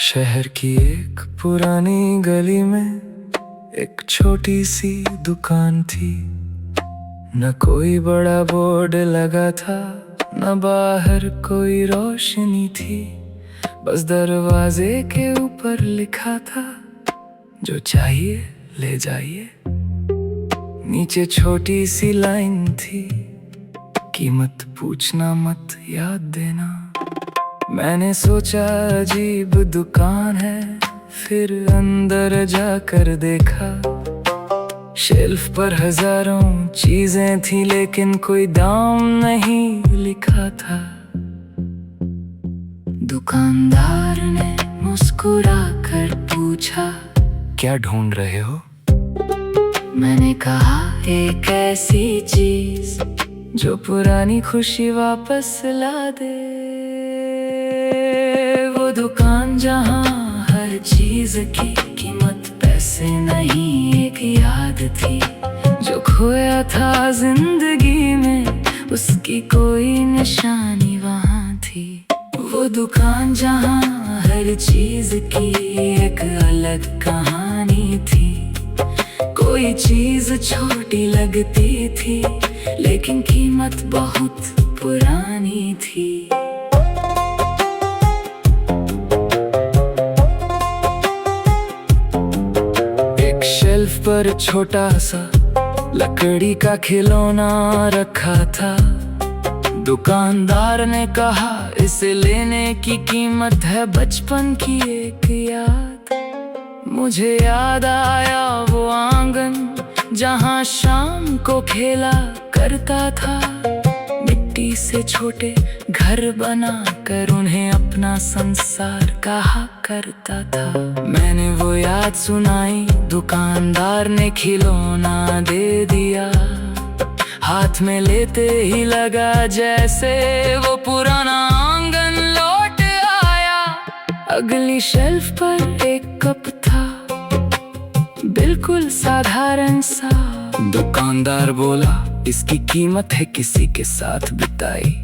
शहर की एक पुरानी गली में एक छोटी सी दुकान थी। न कोई बड़ा बोर्ड लगा था, न बाहर कोई रोशनी थी। बस दरवाजे के ऊपर लिखा था, जो चाहिए ले जाइए। नीचे छोटी सी लाइन थी, कीमत पूछना मत याद देना। मैंने सोचा अजीब दुकान है, फिर अंदर जाकर देखा। शेल्फ पर हजारों चीजें थी, लेकिन कोई दाम नहीं लिखा था। दुकानदार ने मुस्कुरा कर पूछा, क्या ढूंढ रहे हो? मैंने कहा, एक ऐसी चीज जो पुरानी खुशी वापस ला दे। वो दुकान जहाँ हर चीज की कीमत पैसे नहीं, एक याद थी जो खोया था जिंदगी में, उसकी कोई निशानी वहाँ थी। वो दुकान जहाँ हर चीज की एक अलग कहानी थी। कोई चीज छोटी लगती थी, लेकिन कीमत बहुत पुरानी थी। एक शेल्फ पर छोटा सा लकड़ी का खिलौना रखा था। दुकानदार ने कहा, इसे लेने की कीमत है बचपन की एक याद। मुझे याद आया वो आंगन जहाँ शाम को खेला करता था। मिट्टी से छोटे घर बनाकर उन्हें अपना संसार कहा करता था। मैंने वो याद सुनाई, दुकानदार ने खिलौना दे दिया। हाथ में लेते ही लगा जैसे वो पुराना आंगन लौट आया। अगली शेल्फ पर एक कप था, बिल्कुल साधारण सा। दुकानदार बोला, इसकी कीमत है किसी के साथ बिताई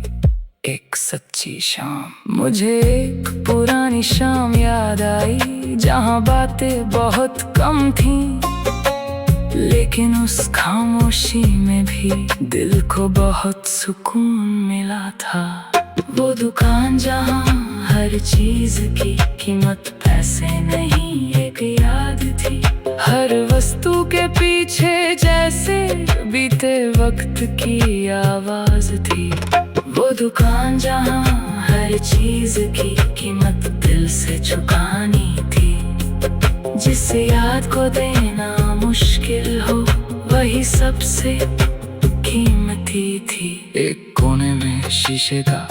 एक सच्ची शाम। मुझे एक पुरानी शाम याद आई, जहाँ बातें बहुत कम थीं, लेकिन उस खामोशी में भी दिल को बहुत सुकून मिला था। वो दुकान जहाँ हर चीज की कीमत पैसे नहीं, एक याद थी। हर वस्तु के पीछे जैसे बीते वक्त की आवाज थी। वो दुकान जहाँ हर चीज की कीमत दिल से चुकानी थी। जिस याद को देना मुश्किल हो, वही सबसे कीमती थी। एक कोने में शीशे का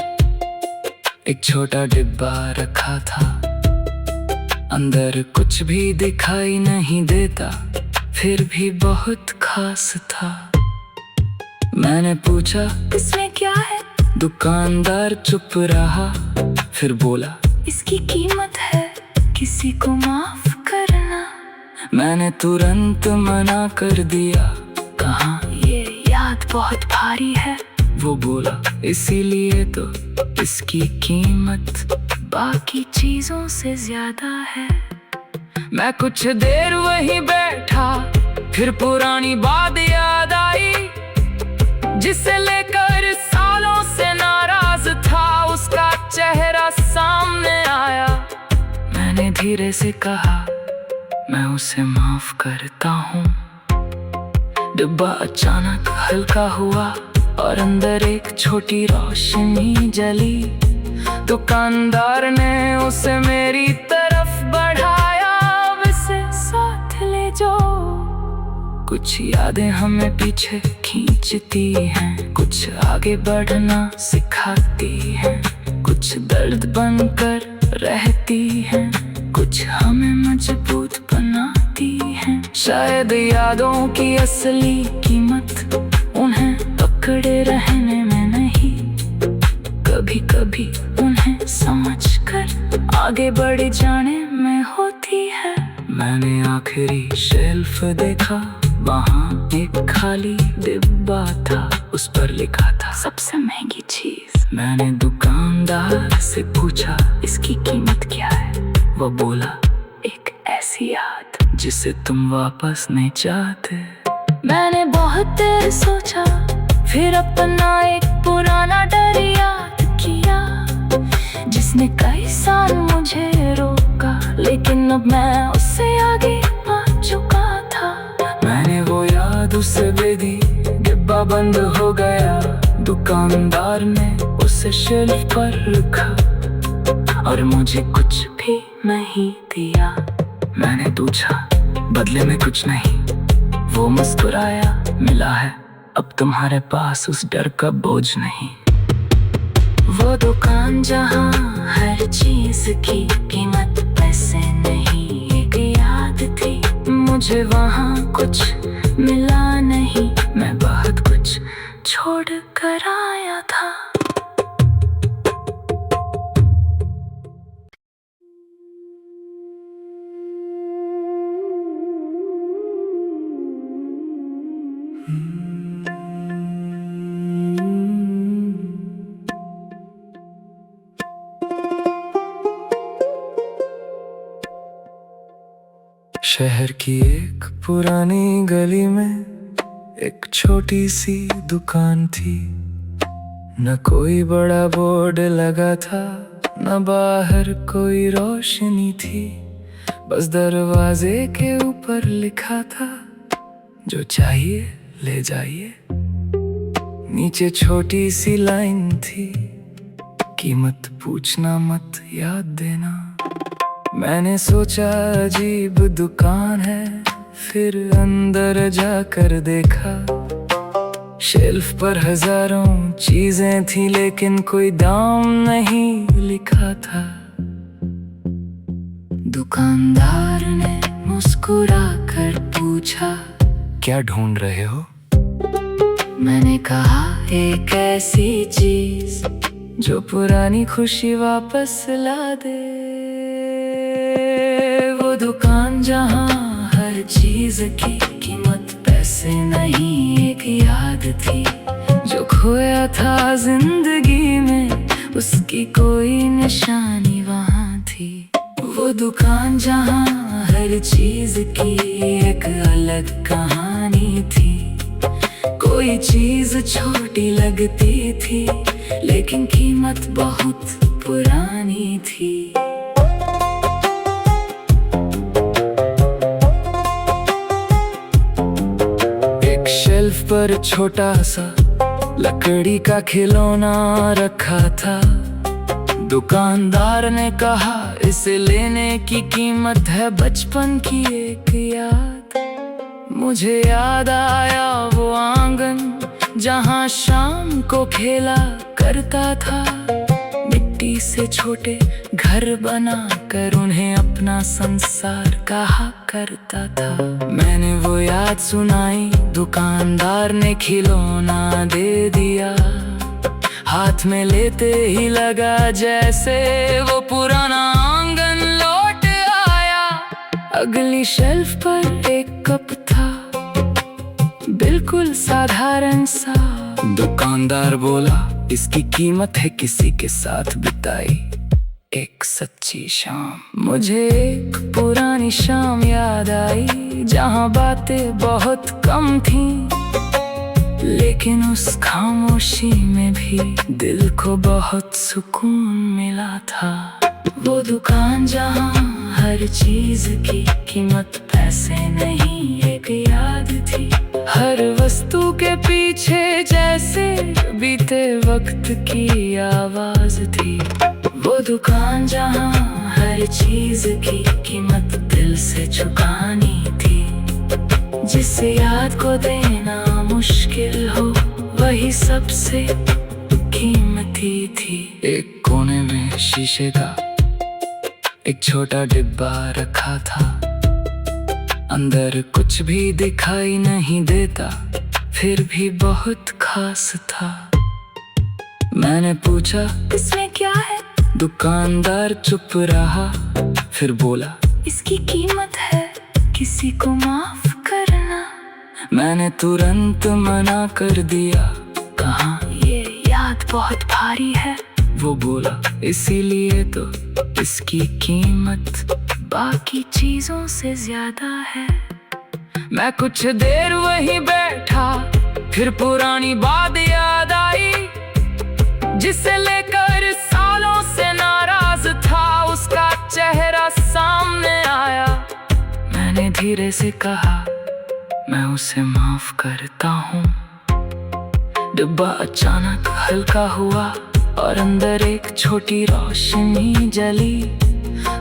एक छोटा डिब्बा रखा था। अंदर कुछ भी दिखाई नहीं देता, फिर भी बहुत खास था। मैंने पूछा, इसमें क्या है? दुकानदार चुप रहा, फिर बोला, इसकी कीमत है किसी को माफ करना। मैंने तुरंत मना कर दिया, कहा, ये याद बहुत भारी है। वो बोला, इसीलिए तो इसकी कीमत बाकी चीजों से ज्यादा है। मैं कुछ देर वहीं बैठा, फिर पुरानी बात याद आई। जिसे लेकर सालों से नाराज था, उसका चेहरा सामने आया। मैंने धीरे से कहा, मैं उसे माफ करता हूँ। डिब्बा अचानक हल्का हुआ और अंदर एक छोटी रोशनी जली। दुकानदार ने उसे मेरी तरफ बढ़ाया, अब इसे साथ ले जाओ। कुछ यादें हमें पीछे खींचती हैं, कुछ आगे बढ़ना सिखाती हैं, कुछ दर्द बनकर रहती हैं, कुछ हमें मजबूत बनाती हैं। शायद यादों की असली कीमत उन्हें पकड़े रहने में नहीं, कभी कभी उन्हें समझकर आगे बढ़ जाने में होती है। मैंने आखिरी शेल्फ देखा, वहाँ एक खाली डिब्बा था। उस पर लिखा था, सबसे महंगी चीज। मैंने दुकानदार से पूछा, इसकी कीमत क्या है? वो बोला, एक ऐसी याद जिसे तुम वापस नहीं चाहते। मैंने बहुत देर सोचा, फिर अपना एक पुराना डर याद किया, जिसने कई साल मुझे रोका, लेकिन अब मैं उससे आगे आ चुका था। मैंने वो याद उसे दे दी, डिब्बा बंद हो गया। दुकानदार ने उसे शेल्फ पर रखा और मुझे कुछ भी नहीं दिया। मैंने पूछा, बदले में कुछ नहीं? वो मुस्कुराया, मिला है अब तुम्हारे पास उस डर का बोझ नहीं। वो दुकान जहाँ हर चीज की कीमत पैसे नहीं, एक याद थी मुझे वहाँ कुछ मिला नहीं। मैं बहुत कुछ छोड़ कर आया था। शहर की एक पुरानी गली में एक छोटी सी दुकान थी। न कोई बड़ा बोर्ड लगा था, न बाहर कोई रोशनी थी। बस दरवाजे के ऊपर लिखा था, जो चाहिए ले जाइए। नीचे छोटी सी लाइन थी, कीमत पूछना मत, याद देना। मैंने सोचा अजीब दुकान है, फिर अंदर जाकर देखा। शेल्फ पर हजारों चीजें थी, लेकिन कोई दाम नहीं लिखा था। दुकानदार ने मुस्कुरा कर पूछा, क्या ढूंढ रहे हो? मैंने कहा, एक ऐसी चीज जो पुरानी खुशी वापस ला दे। वो दुकान जहाँ हर चीज की कीमत पैसे नहीं, एक याद थी जो खोया था जिंदगी में, उसकी कोई निशानी वहाँ थी। वो दुकान जहाँ हर चीज की एक अलग कहानी थी। कोई चीज छोटी लगती थी, लेकिन कीमत बहुत पुरानी थी। एक शेल्फ पर छोटा सा लकड़ी का खिलौना रखा था। दुकानदार ने कहा, इसे लेने की कीमत है बचपन की एक याद। मुझे याद आया वो आंगन जहाँ शाम को खेला करता था। मिट्टी से छोटे घर बनाकर उन्हें अपना संसार कहा करता था। मैंने वो याद सुनाई, दुकानदार ने खिलौना दे दिया। हाथ में लेते ही लगा जैसे वो पुराना आंगन लौट आया। अगली शेल्फ पर एक कप था, बिल्कुल साधारण सा। दुकानदार बोला, इसकी कीमत है किसी के साथ बिताई एक सच्ची शाम। मुझे एक पुरानी शाम याद आई, जहाँ बातें बहुत कम थीं, लेकिन उस खामोशी में भी दिल को बहुत सुकून मिला था। वो दुकान जहाँ हर चीज की कीमत पैसे नहीं, एक याद थी। हर वस्तु के पीछे जैसे बीते वक्त की आवाज थी। वो दुकान जहाँ हर चीज की कीमत दिल से चुकानी थी। जिसे याद को देना मुश्किल हो, वही सबसे कीमती थी। एक कोने में शीशे का एक छोटा डिब्बा रखा था। अंदर कुछ भी दिखाई नहीं देता, फिर भी बहुत खास था। मैंने पूछा, इसमें क्या है? दुकानदार चुप रहा, फिर बोला, इसकी कीमत है किसी को माफ करना। मैंने तुरंत मना कर दिया, कहा, ये याद बहुत भारी है। वो बोला इसीलिए तो इसकी कीमत बाकी चीजों से ज्यादा है। मैं कुछ देर वहीं बैठा, फिर पुरानी बात याद आई, जिसे लेकर सालों से नाराज था, उसका चेहरा सामने आया। मैंने धीरे से कहा मैं उसे माफ करता हूँ। डिब्बा अचानक हल्का हुआ और अंदर एक छोटी रोशनी जली।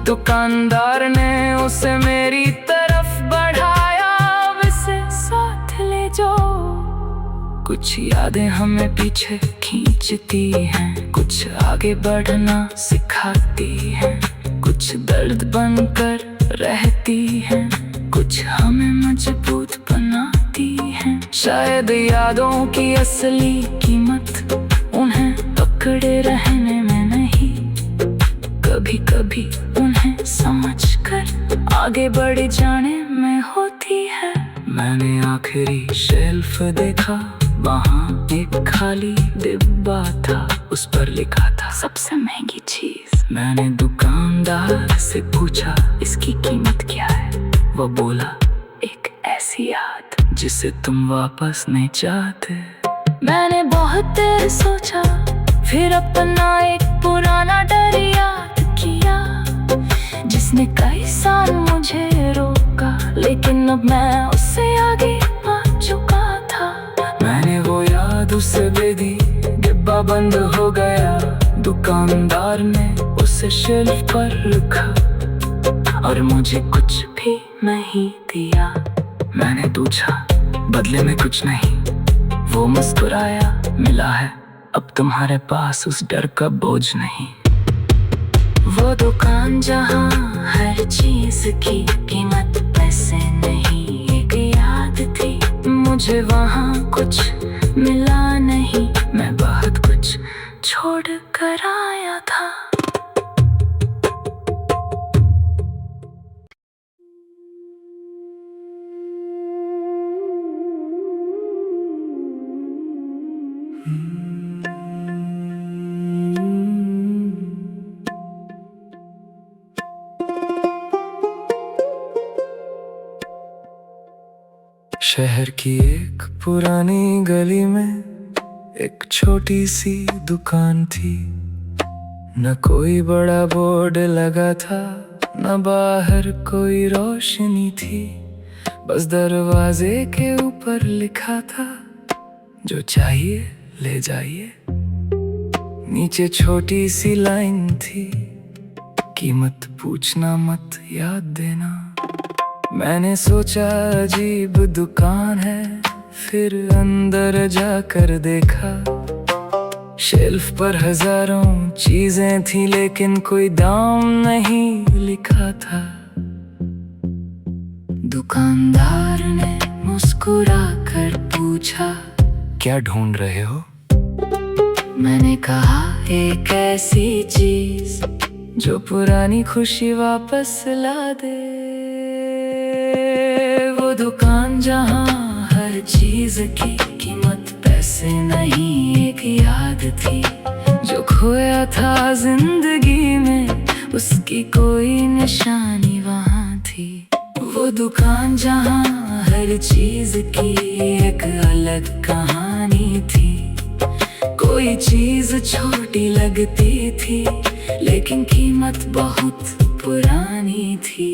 दुकानदार ने उसे मेरी तरफ बढ़ाया, अब इसे साथ ले जाओ। कुछ यादें हमें पीछे खींचती हैं, कुछ आगे बढ़ना सिखाती हैं, कुछ दर्द बनकर रहती हैं, कुछ हमें मजबूत बनाती हैं। शायद यादों की असली कीमत उन्हें पकड़े रहने में नहीं, कभी कभी उन्हें समझकर आगे बढ़ जाने में होती है। मैंने आखिरी शेल्फ देखा, वहाँ एक खाली डिब्बा था, उस पर लिखा था सबसे महंगी चीज। मैंने दुकानदार से पूछा इसकी कीमत क्या है। वो बोला एक ऐसी याद जिसे तुम वापस नहीं चाहते। मैंने बहुत देर सोचा, फिर अपना एक पुराना डर याद किया, जिसने कई साल मुझे रोका, लेकिन अब मैं उससे आगे आ चुका था। मैंने वो याद उसे दे दी, डिब्बा बंद हो गया। दुकानदार ने उसे शेल्फ पर रखा और मुझे कुछ भी नहीं दिया। मैंने पूछा बदले में कुछ नहीं। वो मुस्कुराया, मिला है अब तुम्हारे पास उस डर का बोझ नहीं। वो दुकान जहाँ हर चीज की कीमत पैसे नहीं, एक याद थी। मुझे वहाँ कुछ मिला नहीं, मैं बहुत कुछ छोड़ कर आया था। शहर की एक पुरानी गली में एक छोटी सी दुकान थी। न कोई बड़ा बोर्ड लगा था, न बाहर कोई रोशनी थी, बस दरवाजे के ऊपर लिखा था जो चाहिए ले जाइए। नीचे छोटी सी लाइन थी, कीमत पूछना मत याद देना। मैंने सोचा अजीब दुकान है, फिर अंदर जाकर देखा। शेल्फ पर हजारों चीजें थी, लेकिन कोई दाम नहीं लिखा था। दुकानदार ने मुस्कुरा कर पूछा क्या ढूंढ रहे हो? मैंने कहा एक ऐसी चीज जो पुरानी खुशी वापस ला दे। वो दुकान जहाँ हर चीज की कीमत पैसे नहीं, एक याद थी जो खोया था जिंदगी में, उसकी कोई निशानी वहाँ थी। वो दुकान जहाँ हर चीज की एक अलग कहानी थी। कोई चीज छोटी लगती थी, लेकिन कीमत बहुत पुरानी थी।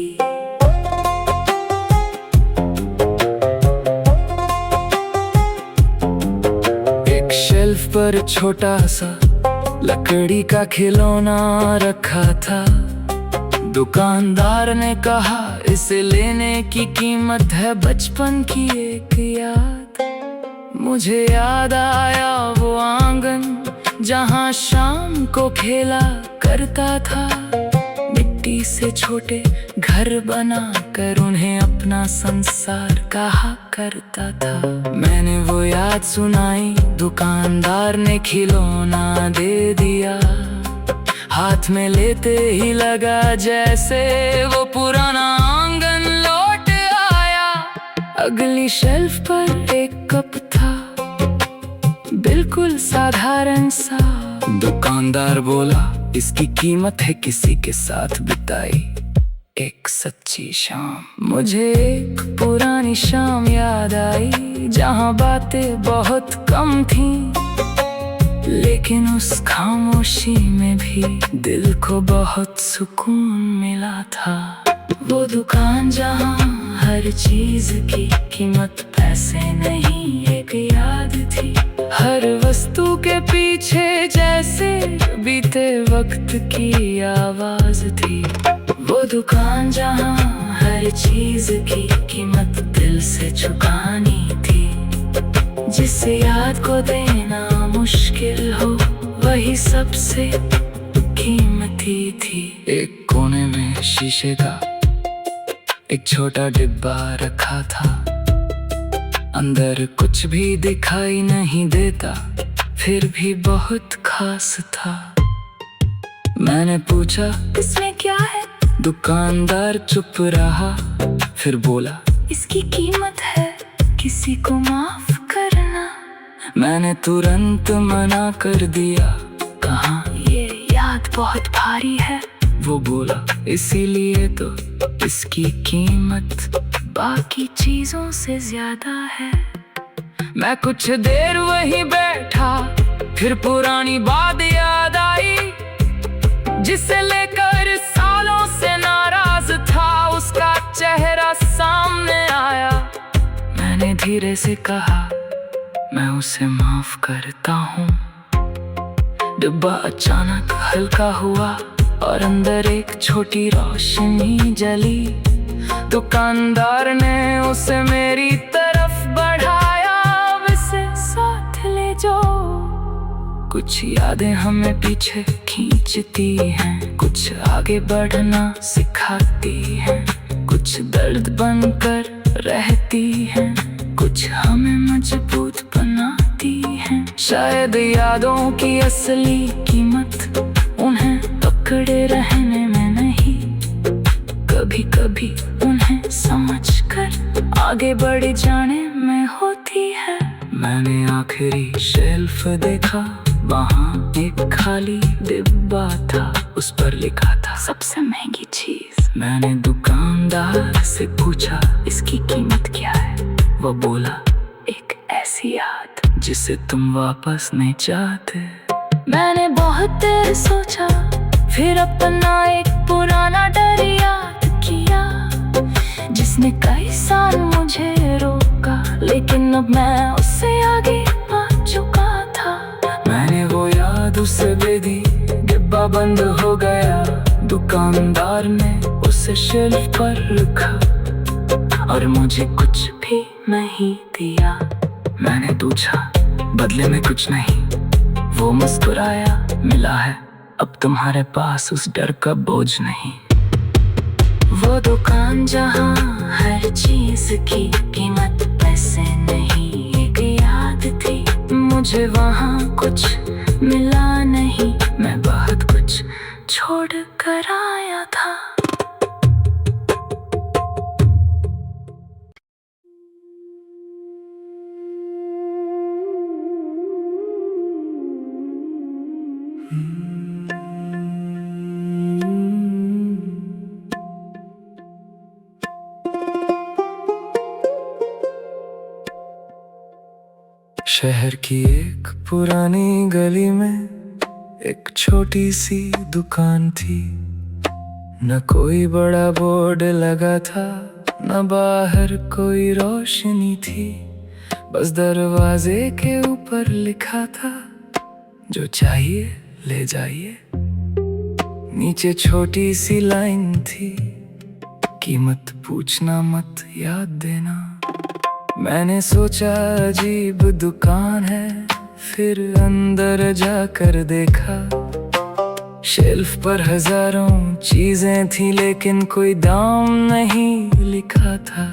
एक शेल्फ पर छोटा सा लकड़ी का खिलौना रखा था। दुकानदार ने कहा इसे लेने की कीमत है बचपन की एक याद। मुझे याद आया वो आंगन जहाँ शाम को खेला करता था। मिट्टी से छोटे घर बनाकर उन्हें अपना संसार कहा करता था। मैंने वो याद सुनाई, दुकानदार ने खिलौना दे दिया। हाथ में लेते ही लगा जैसे वो पुराना आंगन लौट आया। अगली शेल्फ पर एक कप था, बिल्कुल साधारण सा, दुकानदार बोला इसकी कीमत है किसी के साथ बिताई एक सच्ची शाम। मुझे एक पुरानी शाम याद आई जहां बातें बहुत कम थी, लेकिन उस खामोशी में भी दिल को बहुत सुकून मिला था। वो दुकान जहां हर चीज की कीमत पैसे नहीं एक याद थी। हर वस्तु के पीछे जैसे बीते वक्त की आवाज थी। वो दुकान जहां हर चीज की कीमत दिल से चुकानी थी। जिस याद को देना मुश्किल हो वही सबसे कीमती थी। एक कोने में शीशे का एक छोटा डिब्बा रखा था, अंदर कुछ भी दिखाई नहीं देता, फिर भी बहुत खास था। मैंने पूछा इसमें क्या है? दुकानदार चुप रहा, फिर बोला इसकी कीमत है किसी को माफ करना। मैंने तुरंत मना कर दिया, कहा ये याद बहुत भारी है। वो बोला इसीलिए तो इसकी कीमत बाकी चीजों से ज्यादा है। मैं कुछ देर वहीं बैठा, फिर पुरानी बात याद आई, जिसे लेकर सालों से नाराज था। उसका चेहरा सामने आया, मैंने धीरे से कहा मैं उसे माफ करता हूँ। डिब्बा अचानक हल्का हुआ और अंदर एक छोटी रोशनी जली। दुकानदार ने उसे मेरी तरफ बढ़ाया, अब इसे साथ ले जाओ। कुछ यादें हमें पीछे खींचती हैं, कुछ आगे बढ़ना सिखाती हैं, कुछ दर्द बनकर रहती हैं, कुछ हमें मजबूत बनाती हैं। शायद यादों की असली कीमत उन्हें पकड़े रहने में नहीं, कभी कभी उन्हें समझकर आगे बढ़ जाने में होती है। मैंने आखिरी शेल्फ देखा, वहाँ एक खाली डिब्बा था, उस पर लिखा था सबसे महंगी चीज। मैंने दुकानदार से पूछा इसकी कीमत क्या है? वो बोला एक ऐसी याद जिसे तुम वापस नहीं चाहते। मैंने बहुत देर सोचा, फिर अपना एक पुराना डर याद किया, जिसने कई साल मुझे रोका, लेकिन अब मैं उससे आगे आ चुका था। मैंने वो याद उसे दे दी, डिब्बा बंद हो गया। दुकानदार ने उसे शेल्फ पर रखा और मुझे कुछ भी नहीं दिया। मैंने पूछा बदले में कुछ नहीं। वो मुस्कुराया, मिला है अब तुम्हारे पास उस डर का बोझ नहीं। वो दुकान जहां हर चीज की कीमत पैसे नहीं एक याद थी। मुझे वहां कुछ मिला नहीं, मैं बहुत कुछ छोड़ कर आया था। शहर की एक पुरानी गली में एक छोटी सी दुकान थी। न कोई बड़ा बोर्ड लगा था, न बाहर कोई रोशनी थी, बस दरवाजे के ऊपर लिखा था जो चाहिए ले जाइए। नीचे छोटी सी लाइन थी, कीमत पूछना मत याद देना। मैंने सोचा अजीब दुकान है, फिर अंदर जाकर देखा। शेल्फ पर हजारों चीजें थी, लेकिन कोई दाम नहीं लिखा था।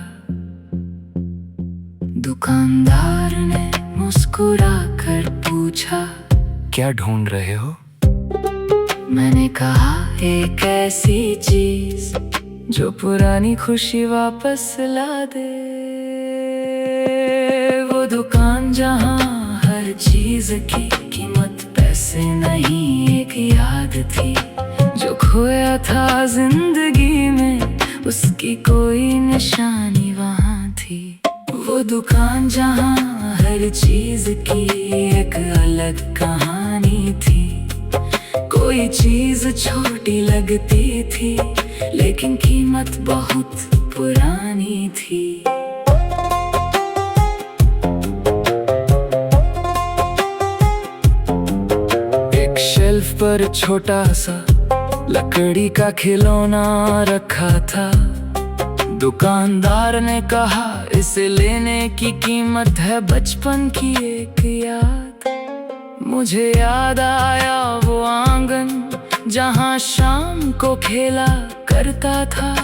दुकानदार ने मुस्कुरा कर पूछा क्या ढूंढ रहे हो? मैंने कहा एक ऐसी चीज जो पुरानी खुशी वापस ला दे। वो दुकान जहां हर चीज की कीमत पैसे पैसे नहीं, एक याद थी जो खोया था जिंदगी में, उसकी कोई निशानी वहाँ थी। वो दुकान जहाँ हर चीज की एक अलग कहानी थी। कोई चीज छोटी लगती थी लेकिन कीमत बहुत पुरानी थी। एक शेल्फ पर छोटा सा लकड़ी का खिलौना रखा था। दुकानदार ने कहा इसे लेने की कीमत है बचपन की एक याद। मुझे याद आया वो आंगन जहाँ शाम को खेला करता था।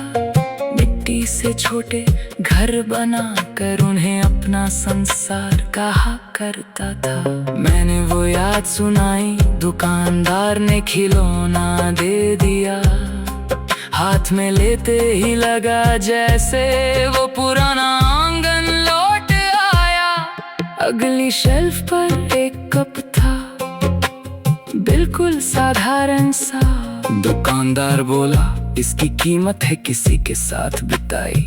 मिट्टी से छोटे घर बना कर उन्हें अपना संसार कहा करता था। मैंने वो याद सुनाई, दुकानदार ने खिलौना दे दिया। हाथ में लेते ही लगा जैसे वो पुराना आंगन लौट आया। अगली शेल्फ पर एक कप था, बिल्कुल साधारण सा। दुकानदार बोला इसकी कीमत है किसी के साथ बिताई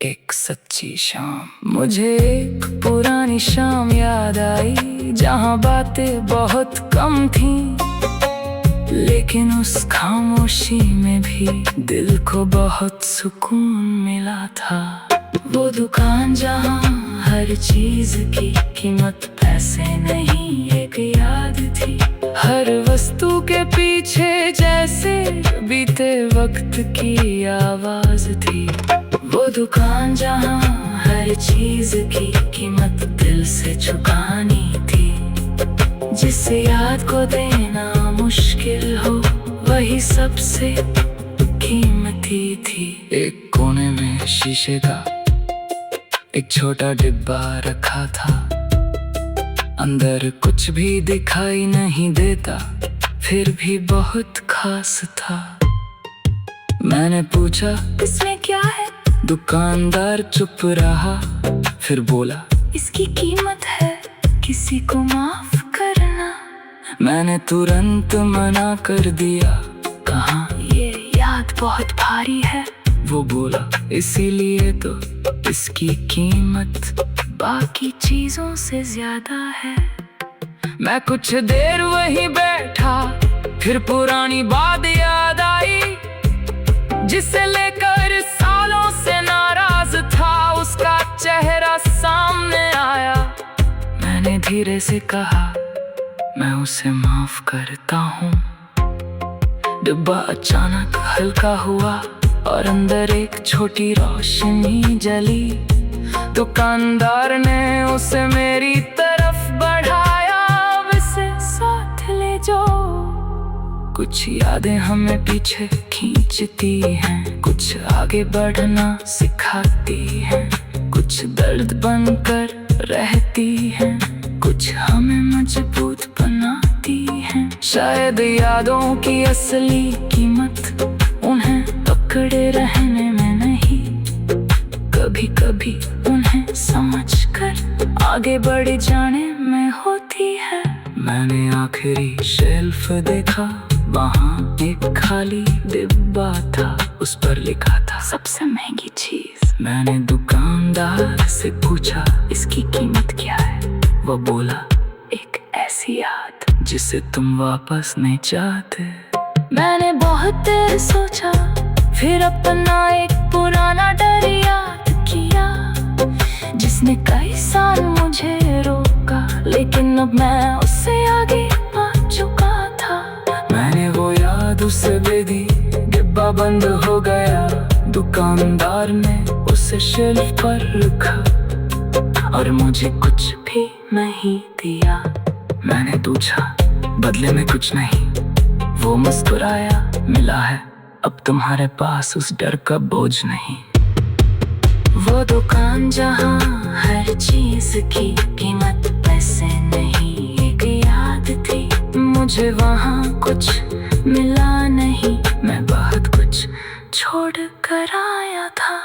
एक सच्ची शाम। मुझे एक पुरानी शाम याद आई जहाँ बातें बहुत कम थीं, लेकिन उस खामोशी में भी दिल को बहुत सुकून मिला था। वो दुकान जहाँ हर चीज की कीमत पैसे नहीं, एक याद थी। हर वस्तु के पीछे जैसे बीते वक्त की आवाज थी। वो दुकान जहाँ हर चीज की कीमत दिल से चुकानी थी। जिसे याद को देना मुश्किल हो वही सबसे कीमती थी। एक कोने में शीशे का एक छोटा डिब्बा रखा था। अंदर कुछ भी दिखाई नहीं देता, फिर भी बहुत खास था। मैंने पूछा इसमें क्या है? दुकानदार चुप रहा, फिर बोला इसकी कीमत है किसी को माफ करना। मैंने तुरंत मना कर दिया, कहा ये याद बहुत भारी है। वो बोला इसीलिए तो इसकी कीमत बाकी चीजों से ज्यादा है। मैं कुछ देर वहीं बैठा, फिर पुरानी बात याद आई। जिसे लेकर सालों से नाराज था, उसका चेहरा सामने आया। मैंने धीरे से कहा मैं उसे माफ करता हूँ। डिब्बा अचानक हल्का हुआ और अंदर एक छोटी रोशनी जली। दुकानदार ने उसे मेरी तरफ बढ़ाया, अब इसे साथ ले जाओ। कुछ यादें हमें पीछे खींचती हैं, कुछ आगे बढ़ना सिखाती हैं, कुछ दर्द बनकर रहती हैं, कुछ हमें मजबूत बनाती हैं। शायद यादों की असली कीमत उन्हें पकड़े रहने में नहीं, कभी कभी उन्हें समझकर आगे बढ़ जाने में होती है। मैंने आखिरी शेल्फ देखा, वहाँ एक खाली डिब्बा था। उस पर लिखा था सबसे महंगी चीज। मैंने दुकानदार से पूछा इसकी कीमत क्या है? वो बोला एक ऐसी याद जिसे तुम वापस नहीं चाहते। मैंने बहुत देर सोचा, फिर अपना एक पुराना डर याद किया, जिसने कई साल मुझे रोका, लेकिन अब मैं उससे आगे आ चुका था। मैंने वो याद उसे दे दी, डिब्बा बंद हो गया। दुकानदार ने उसे शेल्फ पर रखा और मुझे कुछ भी नहीं दिया। मैंने पूछा बदले में कुछ नहीं। वो मुस्कुराया, मिला है अब तुम्हारे पास उस डर का बोझ नहीं। वो दुकान जहाँ हर चीज की कीमत पैसे नहीं, एक याद थी। मुझे वहाँ कुछ मिला नहीं, मैं बहुत कुछ छोड़ कर आया था।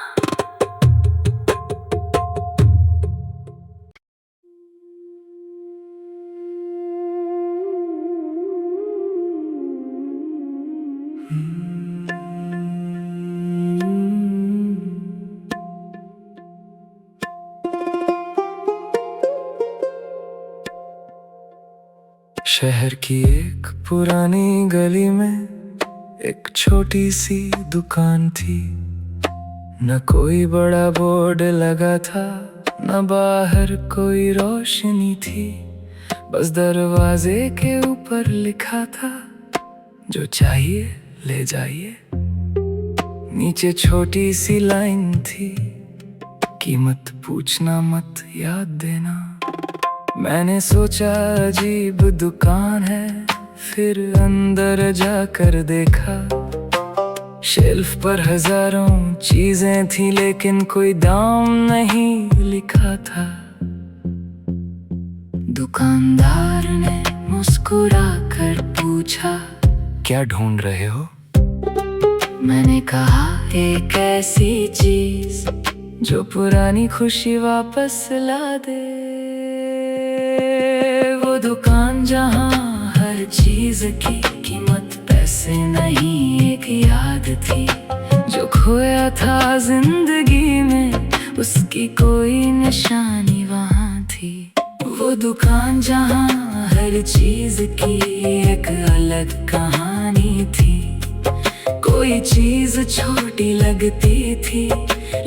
शहर की एक पुरानी गली में एक छोटी सी दुकान थी। न कोई बड़ा बोर्ड लगा था, न बाहर कोई रोशनी थी। बस दरवाजे के ऊपर लिखा था, जो चाहिए ले जाइए। नीचे छोटी सी लाइन थी, कीमत पूछना मत याद देना। मैंने सोचा अजीब दुकान है, फिर अंदर जाकर देखा। शेल्फ पर हजारों चीजें थी, लेकिन कोई दाम नहीं लिखा था। दुकानदार ने मुस्कुरा कर पूछा, क्या ढूंढ रहे हो? मैंने कहा, एक ऐसी चीज जो पुरानी खुशी वापस ला दे। वो दुकान जहाँ हर चीज की कीमत पैसे नहीं, एक याद थी जो खोया था जिंदगी में, उसकी कोई निशानी वहाँ थी। वो दुकान जहाँ हर चीज की एक अलग कहानी थी। कोई चीज छोटी लगती थी,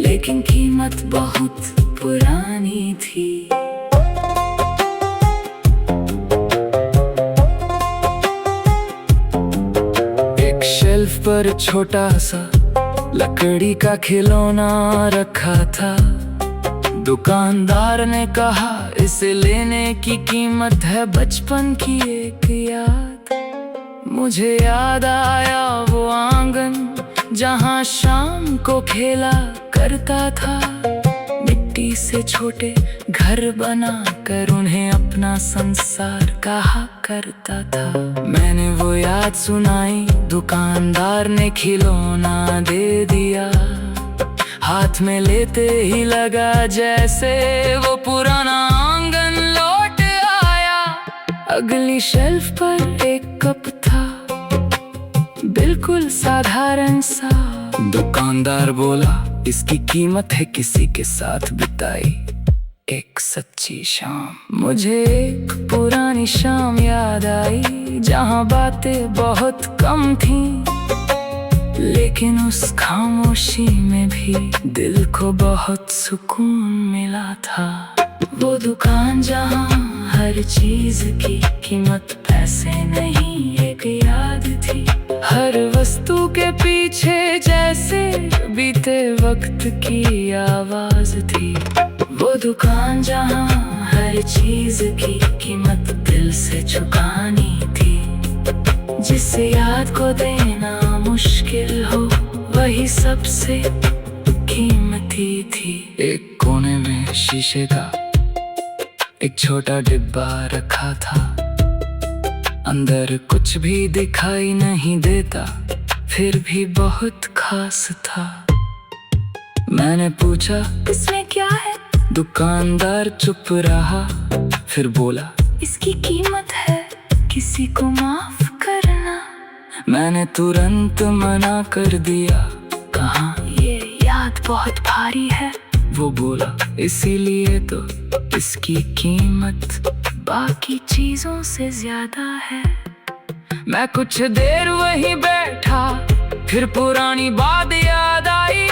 लेकिन कीमत बहुत पुरानी थी। एक शेल्फ पर छोटा सा लकड़ी का खिलौना रखा था। दुकानदार ने कहा, इसे लेने की कीमत है बचपन की एक याद। मुझे याद आया वो आंगन जहाँ शाम को खेला करता था। मिट्टी से छोटे घर बना कर उन्हें अपना संसार कहा करता था। मैंने वो याद सुनाई, दुकानदार ने खिलौना दे दिया। हाथ में लेते ही लगा जैसे वो पुराना आंगन लौट आया। अगली शेल्फ पर एक कप था, बिल्कुल साधारण सा। दुकानदार बोला, इसकी कीमत है किसी के साथ बिताई एक सच्ची शाम। मुझे एक पुरानी शाम याद आई, जहाँ बातें बहुत कम थीं, लेकिन उस खामोशी में भी दिल को बहुत सुकून मिला था। वो दुकान जहाँ हर चीज की कीमत पैसे नहीं, एक याद थी। हर वस्तु के पीछे जैसे बीते वक्त की आवाज थी। वो दुकान जहाँ हर चीज की कीमत दिल से चुकानी थी। जिसे याद को देना मुश्किल हो, वही सबसे कीमती थी। एक कोने में शीशे का एक छोटा डिब्बा रखा था। अंदर कुछ भी दिखाई नहीं देता, फिर भी बहुत खास था। मैंने पूछा, इसमें क्या है? दुकानदार चुप रहा, फिर बोला, इसकी कीमत है किसी को माफ करना। मैंने तुरंत मना कर दिया, कहा, ये याद बहुत भारी है। वो बोला, इसीलिए तो इसकी कीमत बाकी चीजों से ज्यादा है। मैं कुछ देर वहीं बैठा, फिर पुरानी बात याद आई,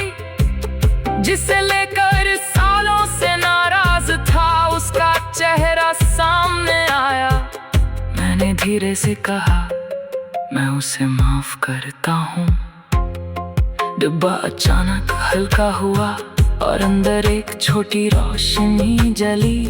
जिसे लेकर सालों से नाराज था। उसका चेहरा सामने आया। मैंने धीरे से कहा, मैं उसे माफ करता हूँ। डिब्बा अचानक हल्का हुआ और अंदर एक छोटी रोशनी जली।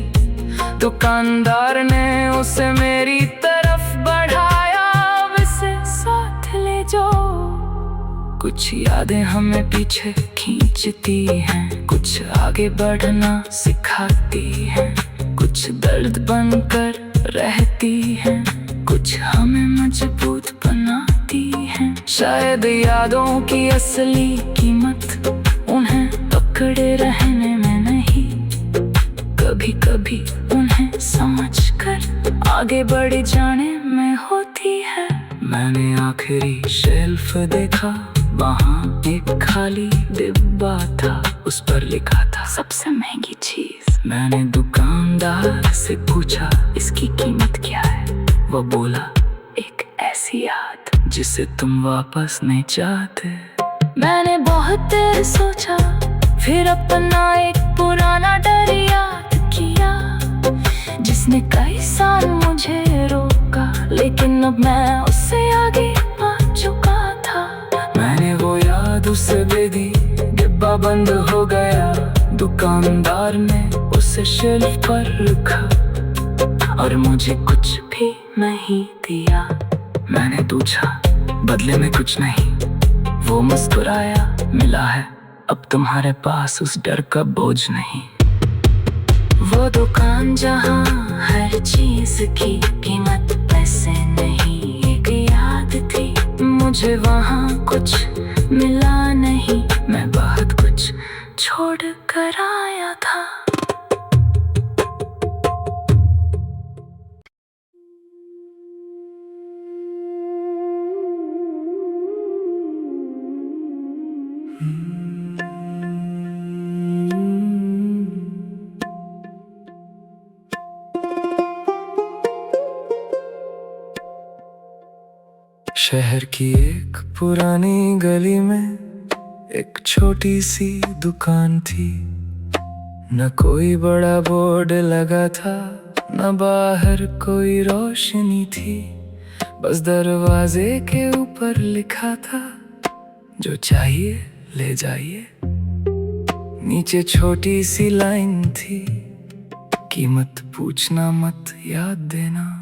दुकानदार ने उसे मेरी तरफ बढ़ाया, अब इसे साथ ले जाओ। कुछ यादें हमें पीछे खींचती हैं, कुछ आगे बढ़ना सिखाती हैं, कुछ दर्द बनकर रहती हैं, कुछ हमें मजबूत बनाती हैं। शायद यादों की असली कीमत उन्हें पकड़े रहने में नहीं, कभी कभी उन्हें समझकर आगे बढ़ जाने में होती है। मैंने आखिरी शेल्फ देखा, वहाँ एक खाली डिब्बा था, उस पर लिखा था सबसे महंगी चीज। मैंने दुकानदार से पूछा इसकी कीमत क्या है। वो बोला एक ऐसी याद जिसे तुम वापस नहीं चाहते। मैंने बहुत देर सोचा, फिर अपना एक पुराना डर याद किया जिसने कई साल मुझे रोका, लेकिन अब मैं उससे आगे आ चुका था। मैंने वो याद उसे दे दी, डिब्बा बंद हो गया। दुकानदार ने उसे शेल्फ पर रखा और मुझे कुछ भी नहीं दिया। मैंने पूछा बदले में कुछ नहीं। वो मुस्कुराया, मिला है अब तुम्हारे पास उस डर का बोझ नहीं। वो दुकान जहाँ हर चीज की कीमत पैसे नहीं, एक याद थी। मुझे वहाँ कुछ मिला नहीं, मैं बहुत कुछ छोड़ कर आया था। शहर की एक पुरानी गली में एक छोटी सी दुकान थी। न कोई बड़ा बोर्ड लगा था, न बाहर कोई रोशनी थी। बस दरवाजे के ऊपर लिखा था जो चाहिए ले जाइए। नीचे छोटी सी लाइन थी, कीमत पूछना मत याद देना।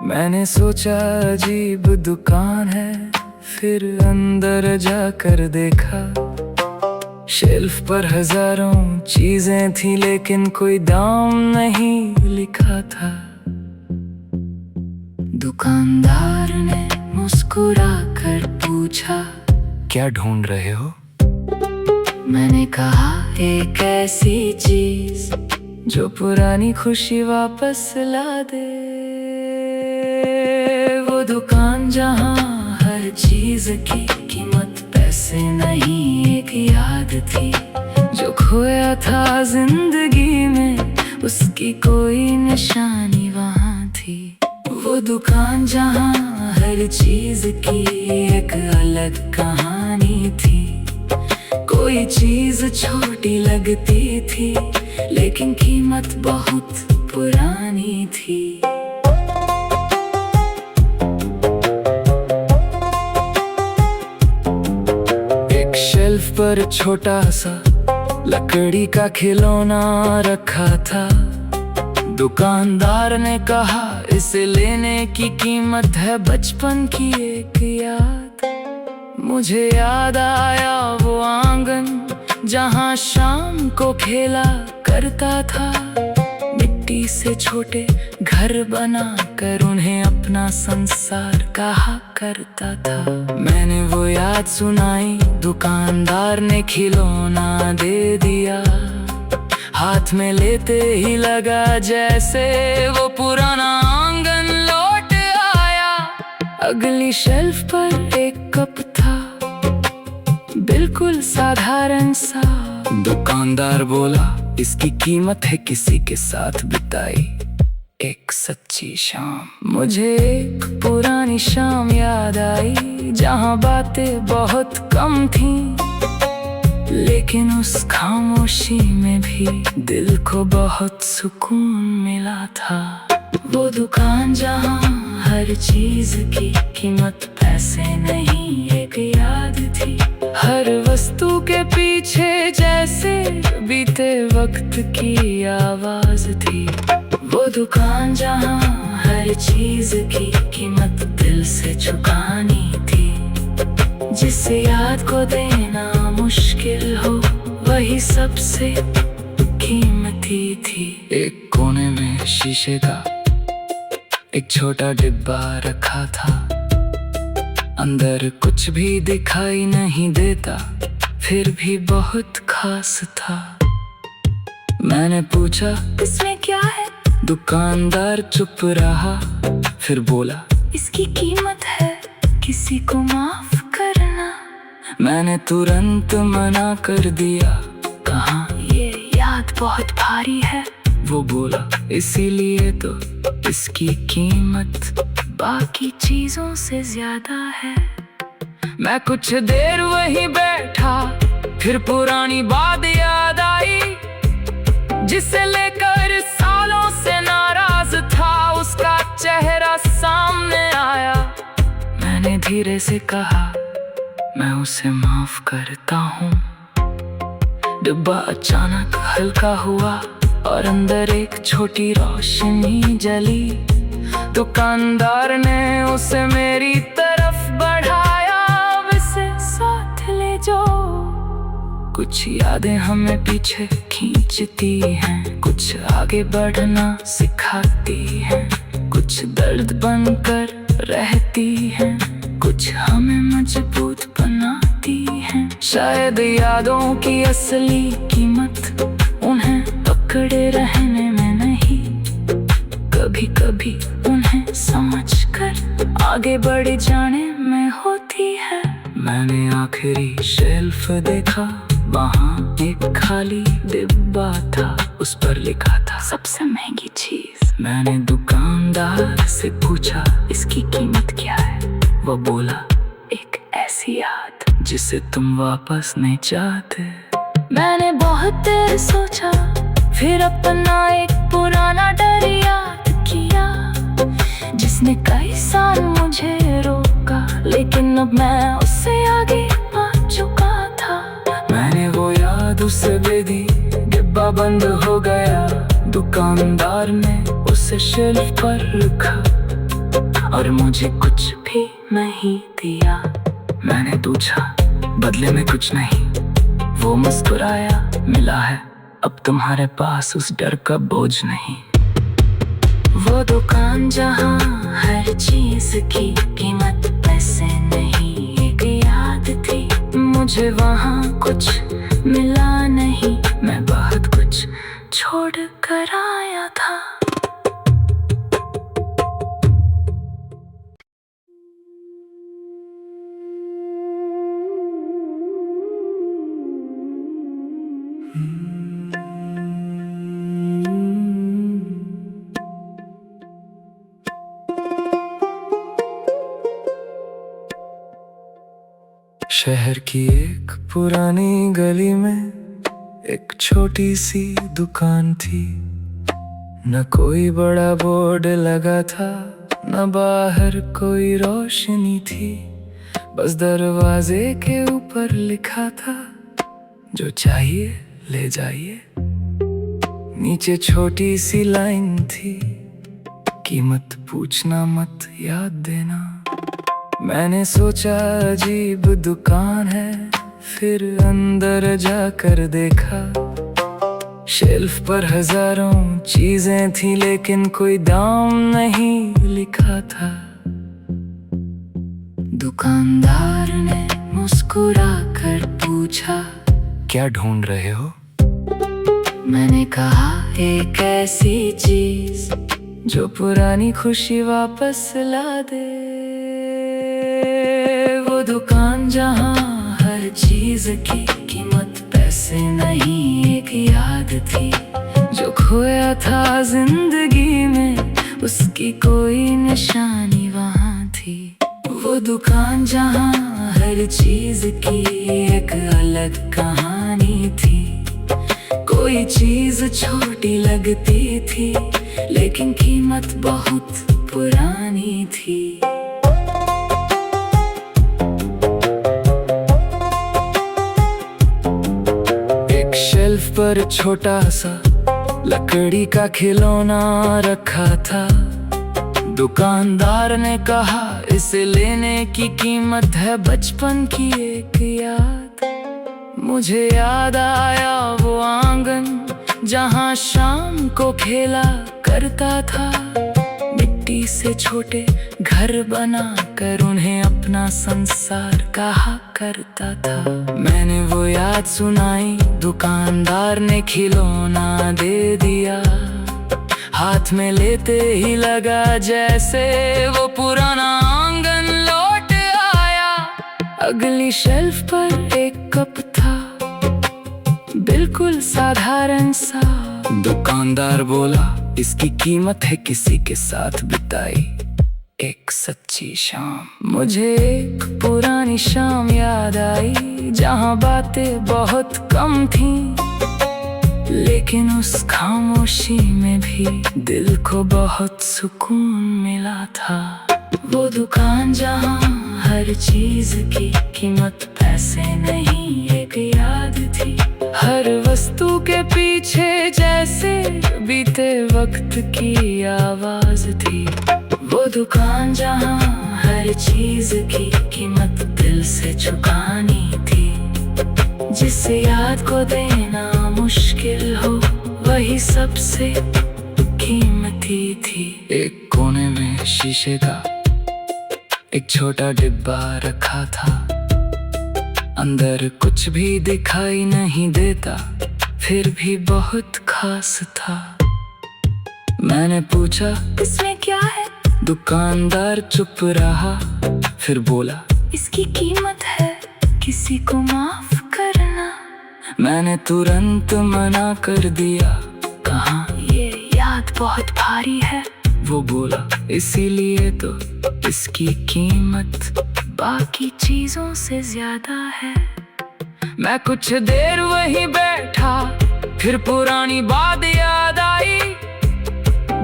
मैंने सोचा अजीब दुकान है, फिर अंदर जाकर देखा। शेल्फ पर हजारों चीजें थी, लेकिन कोई दाम नहीं लिखा था। दुकानदार ने मुस्कुरा कर पूछा क्या ढूंढ रहे हो? मैंने कहा एक ऐसी चीज जो पुरानी खुशी वापस ला दे। वो दुकान जहाँ हर चीज की कीमत पैसे नहीं, एक याद थी जो खोया था जिंदगी में, उसकी कोई निशानी वहाँ थी। वो दुकान जहाँ हर चीज की एक अलग कहानी थी। कोई चीज छोटी लगती थी, लेकिन कीमत बहुत पुरानी थी। एक शेल्फ पर छोटा सा लकड़ी का खिलौना रखा था। दुकानदार ने कहा इसे लेने की कीमत है बचपन की एक याद। मुझे याद आया वो आंगन जहाँ शाम को खेला करता था। मिट्टी से छोटे घर बना कर उन्हें अपना संसार कहा करता था। मैंने वो याद सुनाई, दुकानदार ने खिलौना दे दिया। हाथ में लेते ही लगा जैसे वो पुराना आंगन लौट आया। अगली शेल्फ पर एक कप था, बिल्कुल साधारण सा। दुकानदार बोला इसकी कीमत है किसी के साथ बिताई एक सच्ची शाम। मुझे एक पुरानी शाम याद आई जहाँ बातें बहुत कम थीं, लेकिन उस खामोशी में भी दिल को बहुत सुकून मिला था। वो दुकान जहाँ हर चीज की कीमत पैसे नहीं, एक याद थी। हर वस्तु के पीछे जैसे बीते वक्त की आवाज थी। वो दुकान जहाँ हर चीज की कीमत दिल से चुकानी थी। जिसे याद को देना मुश्किल हो वही सबसे कीमती थी। एक कोने में शीशे का एक छोटा डिब्बा रखा था। अंदर कुछ भी दिखाई नहीं देता, फिर भी बहुत खास था। मैंने पूछा इसमें क्या है? दुकानदार चुप रहा, फिर बोला इसकी कीमत है किसी को माफ करना। मैंने तुरंत मना कर दिया, कहा ये याद बहुत भारी है। वो बोला इसीलिए तो इसकी कीमत बाकी चीजों से ज्यादा है। मैं कुछ देर वहीं बैठा, फिर पुरानी बात याद आई, जिसे लेकर सालों से नाराज था। उसका चेहरा सामने आया। मैंने धीरे से कहा मैं उसे माफ करता हूँ। डिब्बा अचानक हल्का हुआ और अंदर एक छोटी रोशनी जली। दुकानदार ने उसे मेरी तरफ बढ़ाया, अब इसे साथ ले जाओ। कुछ यादें हमें पीछे खींचती हैं, कुछ आगे बढ़ना सिखाती हैं, कुछ दर्द बनकर रहती हैं, कुछ हमें मजबूत बनाती हैं। शायद यादों की असली कीमत उन्हें पकड़े रहने में नहीं, कभी कभी उन्हें समझकर आगे बढ़ जाने में होती है। मैंने आखिरी शेल्फ देखा, वहाँ एक खाली डिब्बा था। उस पर लिखा था सबसे महंगी चीज। मैंने दुकानदार से पूछा इसकी कीमत क्या है। वो बोला एक ऐसी याद जिसे तुम वापस नहीं चाहते। मैंने बहुत देर सोचा, फिर अपना एक पुराना डर याद किया, जिसने कई साल मुझे रोका, लेकिन अब मैं उससे आगे आ चुका था। मैंने वो याद उसे दे दी, डिब्बा बंद हो गया। दुकानदार ने उसे शेल्फ पर रखा और मुझे कुछ भी नहीं दिया। मैंने पूछा बदले में कुछ नहीं। वो मुस्कुराया, मिला है अब तुम्हारे पास उस डर का बोझ नहीं। वो दुकान जहाँ हर चीज की कीमत पैसे नहीं, एक याद थी। मुझे वहाँ कुछ मिला नहीं, मैं बहुत कुछ छोड़ कर आया था। शहर की एक पुरानी गली में एक छोटी सी दुकान थी। न कोई बड़ा बोर्ड लगा था, न बाहर कोई रोशनी थी। बस दरवाजे के ऊपर लिखा था जो चाहिए ले जाइए। नीचे छोटी सी लाइन थी, कीमत पूछना मत याद देना। मैंने सोचा अजीब दुकान है, फिर अंदर जाकर देखा। शेल्फ पर हजारों चीजें थी, लेकिन कोई दाम नहीं लिखा था। दुकानदार ने मुस्कुरा कर पूछा क्या ढूंढ रहे हो। मैंने कहा एक ऐसी चीज जो पुरानी खुशी वापस ला दे। वो दुकान जहाँ हर चीज की कीमत पैसे नहीं, एक याद थी जो खोया था जिंदगी में, उसकी कोई निशानी वहाँ थी। वो दुकान जहाँ हर चीज की एक अलग कहानी थी। कोई चीज छोटी लगती थी, लेकिन कीमत बहुत पुरानी थी। एक शेल्फ पर छोटा सा लकड़ी का खिलौना रखा था। दुकानदार ने कहा इसे लेने की कीमत है बचपन की एक याद। मुझे याद आया वो आंगन जहाँ शाम को खेला करता था। मिट्टी से छोटे घर बना कर उन्हें अपना संसार कहा करता था। मैंने वो याद सुनाई, दुकानदार ने खिलौना दे दिया। हाथ में लेते ही लगा जैसे वो पुराना आंगन लौट अगली शेल्फ पर एक कप था, बिल्कुल साधारण सा। दुकानदार बोला, इसकी कीमत है किसी के साथ बिताई एक सच्ची शाम। मुझे एक पुरानी शाम याद आई, जहां बातें बहुत कम थीं, लेकिन उस खामोशी में भी दिल को बहुत सुकून मिला था। वो दुकान जहां हर चीज की कीमत पैसे नहीं एक याद थी। हर वस्तु के पीछे जैसे बीते वक्त की आवाज थी। वो दुकान जहां हर चीज की कीमत दिल से चुकानी थी। जिसे याद को देना मुश्किल हो, वही सबसे कीमती थी। एक कोने में शीशे का एक छोटा डिब्बा रखा था, अंदर कुछ भी दिखाई नहीं देता, फिर भी बहुत खास था। मैंने पूछा, इसमें क्या है? दुकानदार चुप रहा, फिर बोला, इसकी कीमत है किसी को माफ करना। मैंने तुरंत मना कर दिया, कहा ये याद बहुत भारी है। वो बोला, इसीलिए तो इसकी कीमत बाकी चीजों से ज्यादा है। मैं कुछ देर वहीं बैठा, फिर पुरानी बात याद आई,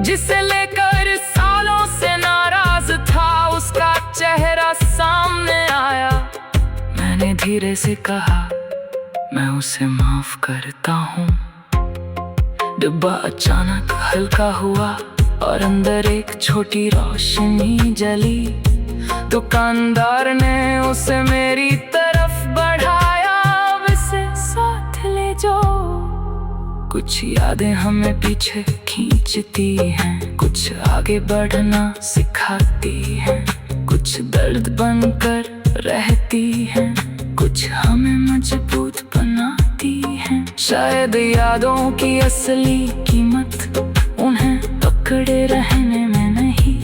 जिसे लेकर सालों से नाराज था। उसका चेहरा सामने आया, मैंने धीरे से कहा, मैं उसे माफ करता हूँ। डिब्बा अचानक हल्का हुआ और अंदर एक छोटी रोशनी जली। दुकानदार ने उसे मेरी तरफ बढ़ाया, अब इसे साथ ले जाओ। कुछ यादें हमें पीछे खींचती हैं, कुछ आगे बढ़ना सिखाती हैं, कुछ दर्द बनकर रहती हैं, कुछ हमें मजबूत बनाती हैं। शायद यादों की असली कीमत उन्हें पकड़े रहने में नहीं,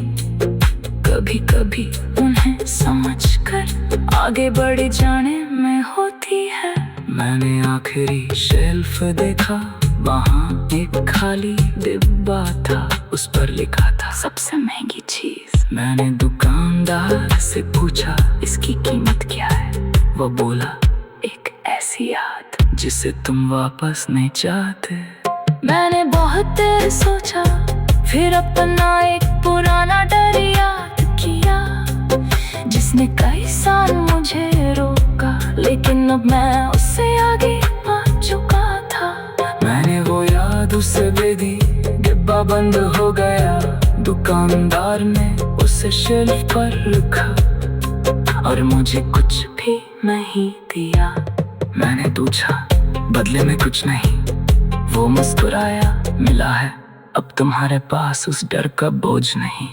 कभी कभी उन्हें समझकर आगे बढ़ जाने में होती है। मैंने आखिरी शेल्फ देखा, वहाँ एक खाली डिब्बा था, उस पर लिखा था सबसे महंगी चीज। मैंने दुकानदार से पूछा, इसकी कीमत क्या है? वो बोला, एक ऐसी याद जिसे तुम वापस नहीं चाहते। मैंने बहुत देर सोचा, फिर अपना एक पुराना डर याद किया, जिसने कई साल मुझे रोका, लेकिन अब मैं उससे आगे आ चुका था। मैंने वो याद उसे दे दी, डिब्बा बंद हो गया। दुकानदार ने उसे शेल्फ पर रखा और मुझे कुछ भी नहीं दिया। मैंने पूछा, बदले में कुछ नहीं? वो मुस्कुराया, मिला है अब तुम्हारे पास उस डर का बोझ नहीं।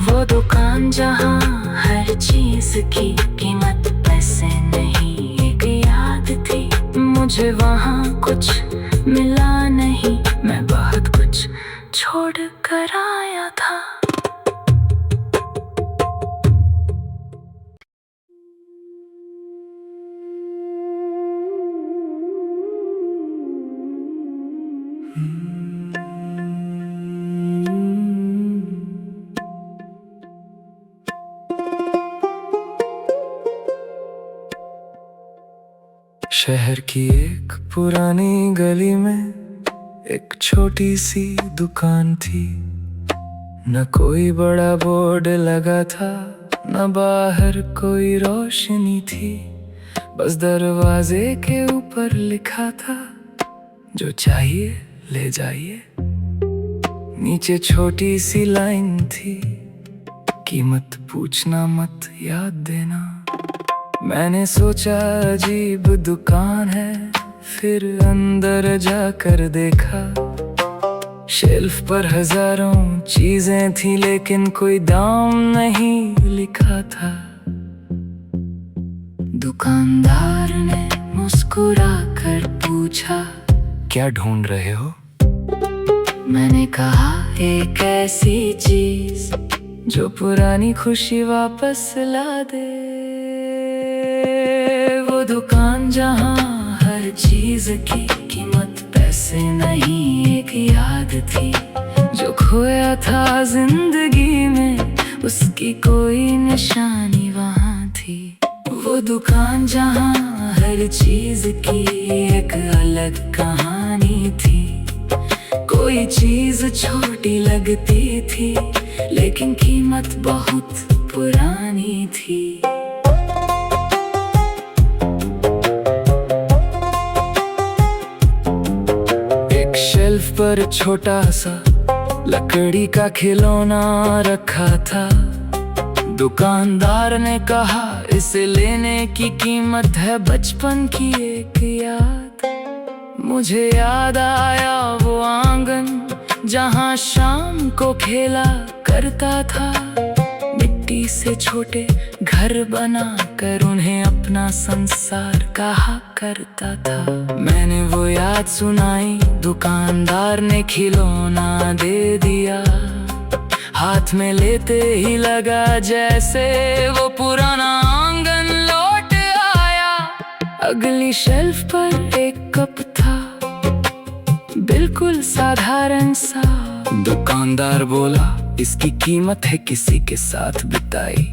वो दुकान जहां हर चीज की कीमत पैसे नहीं एक याद थी। मुझे वहां कुछ मिला नहीं, मैं बहुत कुछ छोड़ कर आया था। शहर की एक पुरानी गली में एक छोटी सी दुकान थी। न कोई बड़ा बोर्ड लगा था, न बाहर कोई रोशनी थी, बस दरवाजे के ऊपर लिखा था, जो चाहिए ले जाइए। नीचे छोटी सी लाइन थी, कीमत पूछना मत याद देना। मैंने सोचा अजीब दुकान है, फिर अंदर जाकर देखा। शेल्फ पर हजारों चीजें थी, लेकिन कोई दाम नहीं लिखा था। दुकानदार ने मुस्कुरा कर पूछा, क्या ढूंढ रहे हो? मैंने कहा, एक ऐसी चीज जो पुरानी खुशी वापस ला दे। जहाँ हर चीज की कीमत पैसे नहीं एक याद थी। जो खोया था जिंदगी में उसकी कोई निशानी वहाँ थी। वो दुकान जहाँ हर चीज की एक अलग कहानी थी। कोई चीज छोटी लगती थी लेकिन कीमत बहुत पुरानी थी। एक शेल्फ पर छोटा सा लकड़ी का खिलौना रखा था। दुकानदार ने कहा इसे लेने की कीमत है बचपन की एक याद। मुझे याद आया वो आंगन जहाँ शाम को खेला करता था। मिट्टी से छोटे घर बनाकर उन्हें अपना संसार कहा करता था। मैंने वो याद सुनाई, दुकानदार ने खिलौना दे दिया। हाथ में लेते ही लगा जैसे वो पुराना आंगन लौट आया। अगली शेल्फ पर एक कप था, बिल्कुल साधारण सा। दुकानदार बोला इसकी कीमत है किसी के साथ बिताई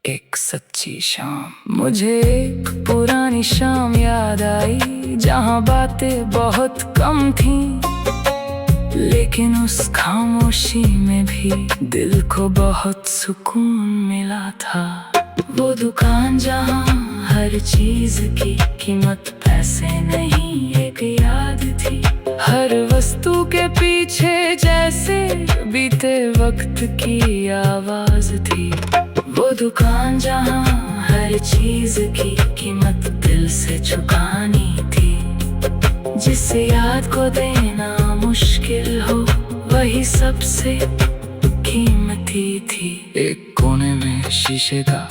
एक सच्ची शाम। मुझे एक पुरानी शाम याद आई जहाँ बातें बहुत कम थीं, लेकिन उस खामोशी में भी दिल को बहुत सुकून मिला था। वो दुकान जहाँ हर चीज की कीमत पैसे नहीं एक याद थी। हर वस्तु के पीछे जैसे बीते वक्त की आवाज थी। वो दुकान जहाँ हर चीज की कीमत दिल से चुकानी थी। जिसे याद को देना मुश्किल हो वही सबसे कीमती थी। एक कोने में शीशे का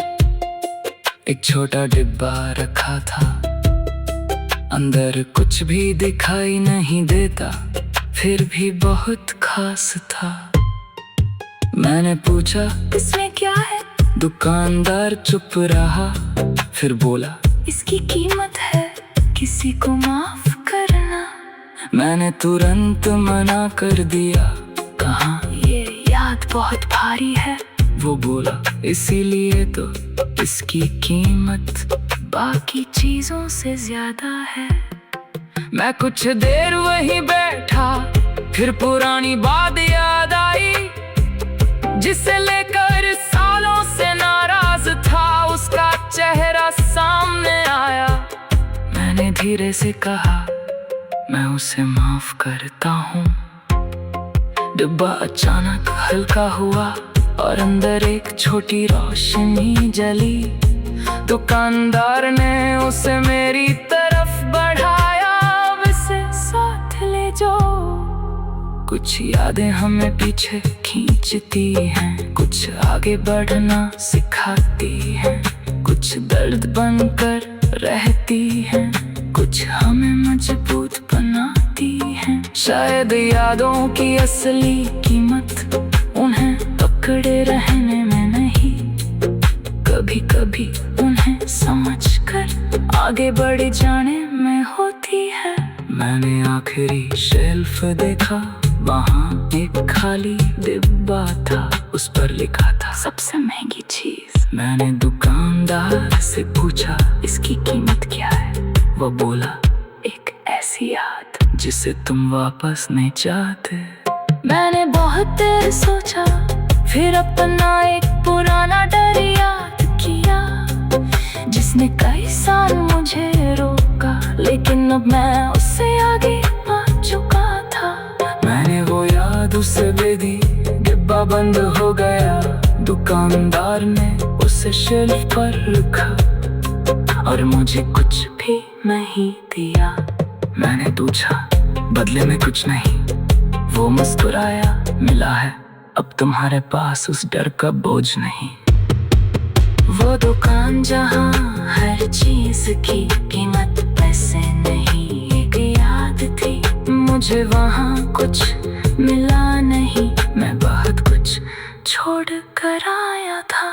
एक छोटा डिब्बा रखा था। अंदर कुछ भी दिखाई नहीं देता, फिर भी बहुत खास था। मैंने पूछा इसमें क्या है? दुकानदार चुप रहा, फिर बोला इसकी कीमत है किसी को माफ करना। मैंने तुरंत मना कर दिया, कहा ये याद बहुत भारी है। वो बोला इसीलिए तो इसकी कीमत बाकी चीजों से ज्यादा है। मैं कुछ देर वहीं बैठा, फिर पुरानी बात याद आई। जिसे लेकर सालों से नाराज था उसका चेहरा सामने आया। मैंने धीरे से कहा मैं उसे माफ करता हूँ। डिब्बा अचानक हल्का हुआ और अंदर एक छोटी रोशनी जली। दुकानदार ने उसे मेरी तरफ बढ़ाया, अब इसे साथ ले जाओ। कुछ यादें हमें पीछे खींचती हैं, कुछ आगे बढ़ना सिखाती हैं, कुछ दर्द बनकर रहती हैं, कुछ हमें मजबूत बनाती हैं। शायद यादों की असली कीमत उन्हें पकड़े रहने में नहीं, कभी कभी उन्हें समझकर आगे बढ़ जाने में होती है। मैंने आखिरी शेल्फ देखा, वहाँ एक खाली डिब्बा था, उस पर लिखा था सबसे महंगी चीज। मैंने दुकानदार से पूछा इसकी कीमत क्या है? वो बोला एक ऐसी याद जिसे तुम वापस नहीं चाहते। मैंने बहुत देर सोचा, फिर अपना एक पुराना डर याद किया जिसने कई साल मुझे रोका, लेकिन अब मैं उससे आगे आ चुका था। मैंने वो याद उसे दे दी, डिब्बा बंद हो गया। दुकानदार ने उसे शेल्फ पर रखा और मुझे कुछ भी नहीं दिया। मैंने पूछा बदले में कुछ नहीं। वो मुस्कुराया, मिला है अब तुम्हारे पास उस डर का बोझ नहीं। वो दुकान जहाँ हर चीज की कीमत पैसे नहीं एक याद थी। मुझे वहाँ कुछ मिला नहीं, मैं बहुत कुछ छोड़ कर आया था।